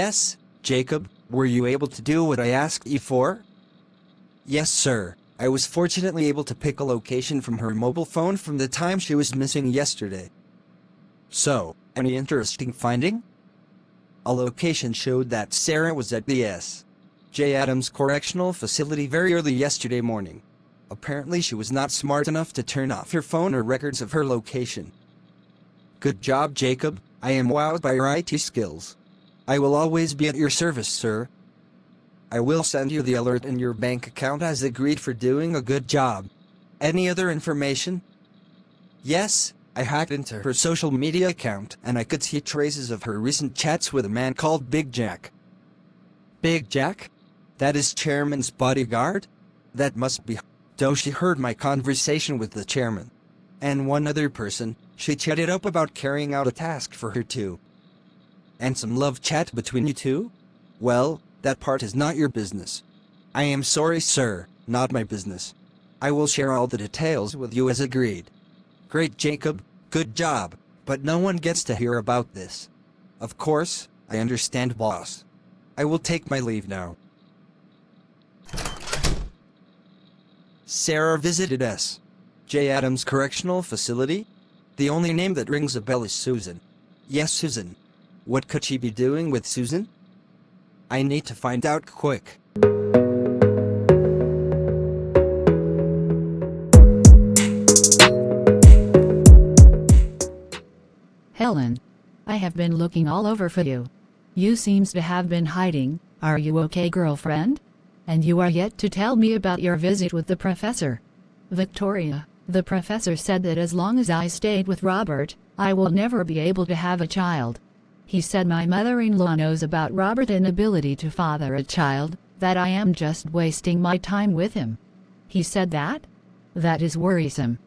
Yes, Jacob, were you able to do what I asked you for? Yes, sir. I was fortunately able to pick a location from her mobile phone from the time she was missing yesterday. So, any interesting finding? A location showed that Sarah was at the S.J. Adams Correctional Facility very early yesterday morning. Apparently she was not smart enough to turn off her phone or records of her location. Good job, Jacob. I am wowed by your IT skills. I will always be at your service, sir. I will send you the alert in your bank account as agreed for doing a good job. Any other information? Yes, I hacked into her social media account and I could see traces of her recent chats with a man called Big Jack. Big Jack? That is Chairman's bodyguard? That must be. Though she heard my conversation with the chairman. And one other person, she chatted up about carrying out a task for her too. And some love chat between you two? Well, that part is not your business. I am sorry, sir, not my business. I will share all the details with you as agreed. Great, Jacob, good job, but no one gets to hear about this. Of course, I understand, boss. I will take my leave now. Sarah visited S.J. Adams Correctional Facility? The only name that rings a bell is Susan. Yes, Susan. What could she be doing with Susan? I need to find out quick. Helen, I have been looking all over for you. You seems to have been hiding. Are you okay, girlfriend? And you are yet to tell me about your visit with the professor. Victoria, the professor said that as long as I stayed with Robert, I will never be able to have a child. He said my mother-in-law knows about Robert's inability to father a child, that I am just wasting my time with him. He said that? That is worrisome.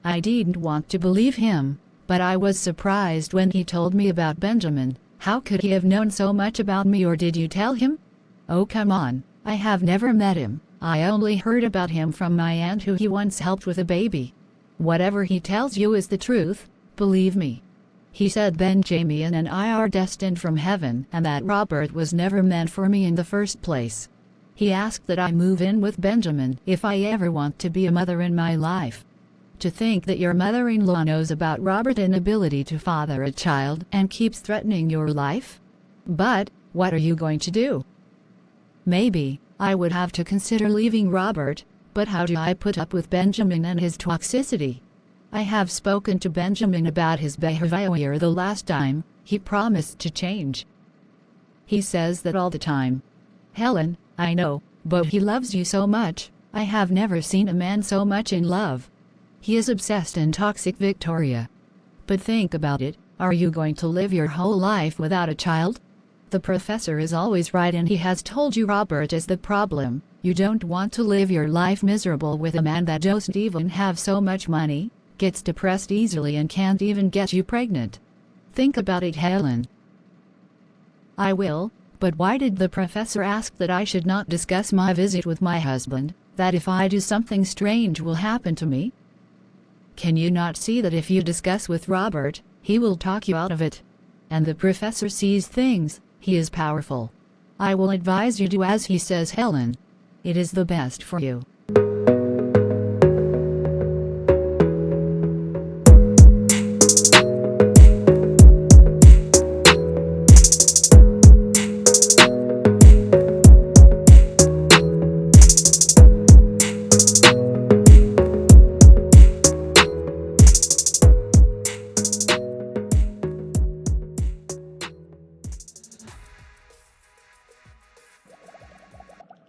I didn't want to believe him, but I was surprised when he told me about Benjamin. How could he have known so much about me, or did you tell him? Oh, come on. I have never met him. I only heard about him from my aunt who he once helped with a baby. Whatever he tells you is the truth, believe me. He said Benjamin and I are destined from heaven and that Robert was never meant for me in the first place. He asked that I move in with Benjamin if I ever want to be a mother in my life. To think that your mother-in-law knows about Robert's inability to father a child and keeps threatening your life? But, what are you going to do? Maybe, I would have to consider leaving Robert, but how do I put up with Benjamin and his toxicity? I have spoken to Benjamin about his behavior the last time. He promised to change. He says that all the time. Helen, I know, but he loves you so much. I have never seen a man so much in love. He is obsessed and toxic, Victoria. But think about it, are you going to live your whole life without a child? The professor is always right and he has told you Robert is the problem. You don't want to live your life miserable with a man that doesn't even have so much money, gets depressed easily and can't even get you pregnant. Think about it, Helen. I will, but why did the professor ask that I should not discuss my visit with my husband, that if I do something strange will happen to me? Can you not see that if you discuss with Robert, he will talk you out of it? And the professor sees things. He is powerful. I will advise you do as he says, Helen. It is the best for you.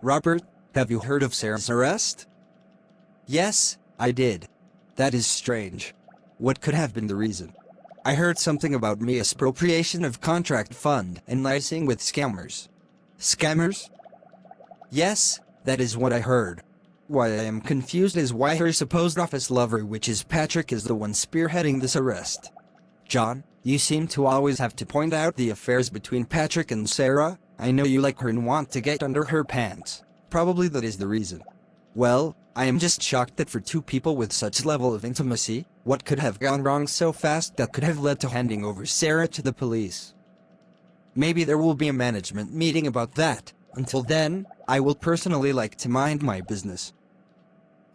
Robert, have you heard of Sarah's arrest? Yes, I did. That is strange. What could have been the reason? I heard something about misappropriation of contract fund and liaising with scammers. Scammers? Yes, that is what I heard. Why I am confused is why her supposed office lover, which is Patrick, is the one spearheading this arrest. John, you seem to always have to point out the affairs between Patrick and Sarah. I know you like her and want to get under her pants. Probably that is the reason. Well, I am just shocked that for two people with such level of intimacy, what could have gone wrong so fast that could have led to handing over Sarah to the police? Maybe there will be a management meeting about that. Until then, I will personally like to mind my business.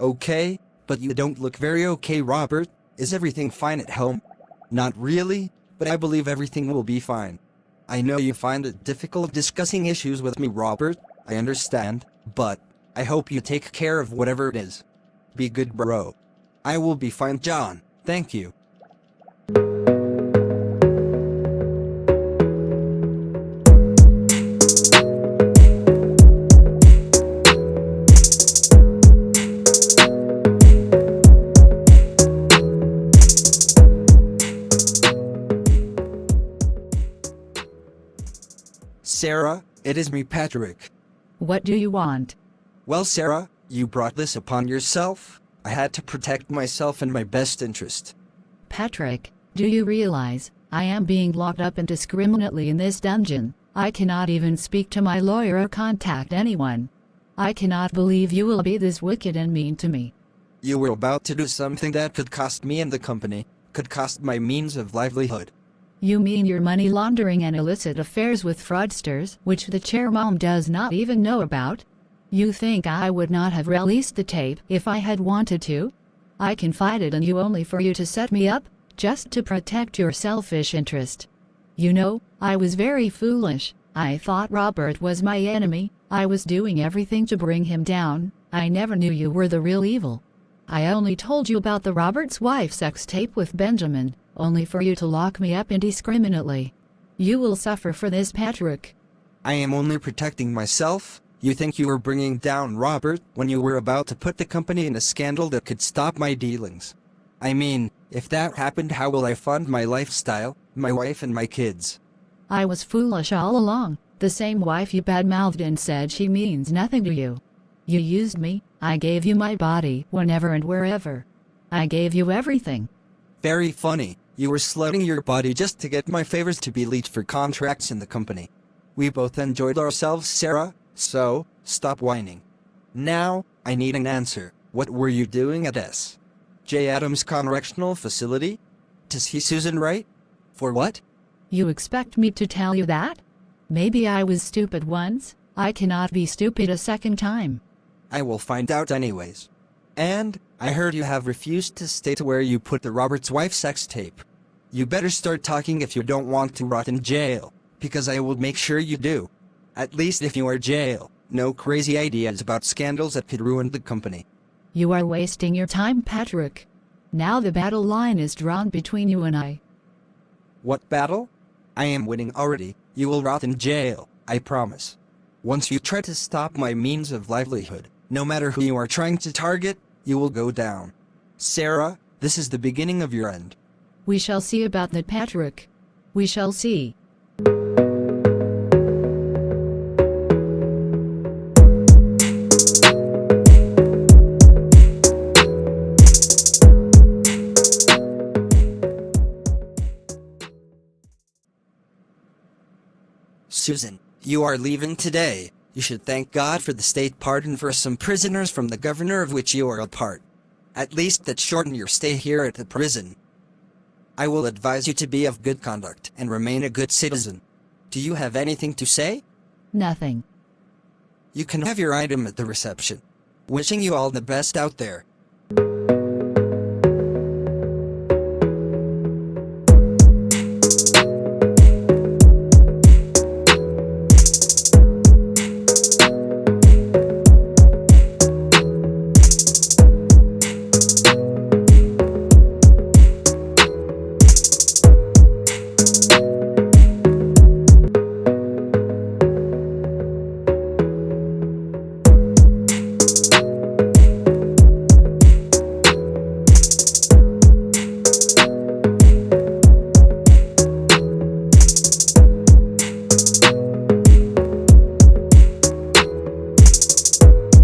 Okay, but you don't look very okay, Robert. Is everything fine at home? Not really, but I believe everything will be fine. I know you find it difficult discussing issues with me, Robert. I understand, but I hope you take care of whatever it is. Be good, bro. I will be fine, John. Thank you. Sarah, it is me, Patrick. What do you want? Well, Sarah, you brought this upon yourself. I had to protect myself in my best interest. Patrick, do you realize I am being locked up indiscriminately in this dungeon? I cannot even speak to my lawyer or contact anyone. I cannot believe you will be this wicked and mean to me. You were about to do something that could cost me and the company, could cost my means of livelihood. You mean your money laundering and illicit affairs with fraudsters, which the chairmom does not even know about? You think I would not have released the tape if I had wanted to? I confided in you only for you to set me up, just to protect your selfish interest. You know, I was very foolish. I thought Robert was my enemy. I was doing everything to bring him down. I never knew you were the real evil. I only told you about the Robert's wife sex tape with Benjamin, only for you to lock me up indiscriminately. You will suffer for this, Patrick. I am only protecting myself. You think you were bringing down Robert when you were about to put the company in a scandal that could stop my dealings. I mean, if that happened, how will I fund my lifestyle, my wife and my kids? I was foolish all along. The same wife you badmouthed and said she means nothing to you. You used me. I gave you my body whenever and wherever. I gave you everything. Very funny. You were slutting your body just to get my favors to be leaked for contracts in the company. We both enjoyed ourselves, Sarah, so stop whining. Now, I need an answer. What were you doing at S. J. Adams Correctional Facility? To see Susan Wright? For what? You expect me to tell you that? Maybe I was stupid once. I cannot be stupid a second time. I will find out anyways. And I heard you have refused to state where you put the Robert's wife sex tape. You better start talking if you don't want to rot in jail, because I will make sure you do. At least if you are jail, no crazy ideas about scandals that could ruin the company. You are wasting your time, Patrick. Now the battle line is drawn between you and I. What battle? I am winning already. You will rot in jail, I promise. Once you try to stop my means of livelihood, no matter who you are trying to target, you will go down. Sarah, this is the beginning of your end. We shall see about that, Patrick. We shall see. Susan, you are leaving today. You should thank God for the state pardon for some prisoners from the governor of which you are a part. At least that shortened your stay here at the prison. I will advise you to be of good conduct and remain a good citizen. Do you have anything to say? Nothing. You can have your item at the reception. Wishing you all the best out there.